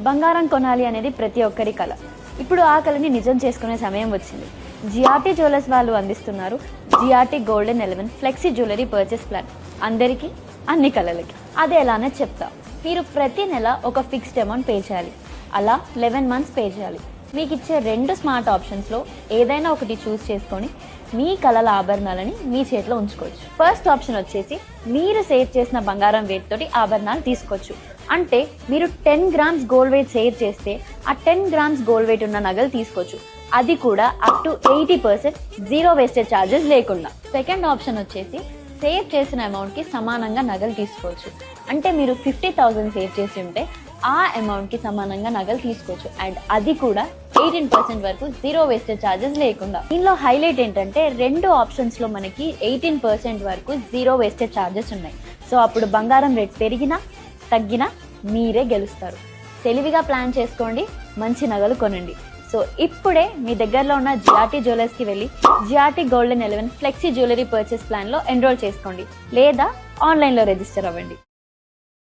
బంగారం కొనాలి అనేది ప్రతి ఒక్కరి కల. ఇప్పుడు ఆ కలని నిజం చేసుకునే సమయం వచ్చింది. జిఆర్టీ జ్యువెలర్స్ వాళ్ళు అందిస్తున్నారు GRT golden 11 flexi jewellery purchase plan. అందరికీ అన్ని కలలకి. అది ఎలానే చెప్తా. మీరు ప్రతి నెల ఒక ఫిక్స్డ్ అమౌంట్ పే చేయాలి. అలా 11 మంత్స్ పే చేయాలి. మీకు ఇచ్చే 2 స్మార్ట్ ఆప్షన్స్లో ఏదైనా ఒకటి చూస్ చేసుకొని మీ కలల ఆభరణాలని మీ చేతిలో ఉంచుకోవచ్చు. ఫస్ట్ ఆప్షన్ వచ్చేసి మీరు సేవ్ చేసిన బంగారం వెయిట్ తోటి ఆభరణాలు తీసుకోవచ్చు. అంటే మీరు 10 గ్రామ్స్ గోల్డ్ వెయిట్ సేవ్ చేస్తే ఆ 10 గ్రామ్స్ గోల్డ్ వెయిట్ ఉన్న నగలు తీసుకోవచ్చు. అది కూడా up to 80% zero wastage charges లేకుండా. సెకండ్ ఆప్షన్ వచ్చేసి సేవ్ చేసిన అమౌంట్కి సమానంగా నగలు తీసుకోవచ్చు. అంటే మీరు 50,000 సేవ్ చేసి ఉంటే ఆ అమౌంట్కి సమానంగా నగలు తీసుకోవచ్చు. అండ్ అది కూడా 18% వరకు జీరో వేస్టేజ్ ఛార్జెస్ లేకుండా. దీనిలో హైలైట్ ఏంటంటే 2 ఆప్షన్స్లో మనకి 18% వరకు జీరో వేస్టేజ్ ఛార్జెస్ ఉన్నాయి. సో అప్పుడు బంగారం రేట్ పెరిగినా తగ్గినా మీరే గెలుస్తారు. తెలివిగా ప్లాన్ చేసుకోండి, మంచి నగలు కొనండి. సో ఇప్పుడే మీ దగ్గరలో ఉన్న జిఆర్టీ జ్యువెలర్స్కి వెళ్ళి GRT golden 11 flexi jewellery purchase ప్లాన్లో ఎన్రోల్ చేసుకోండి, లేదా ఆన్లైన్లో రిజిస్టర్ అవ్వండి.